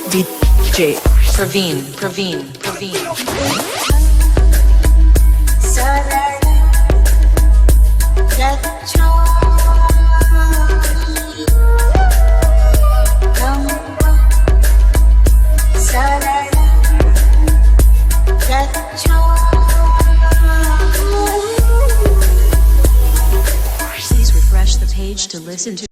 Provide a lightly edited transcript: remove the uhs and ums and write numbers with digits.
DJ Praveen. Please refresh the page to listen to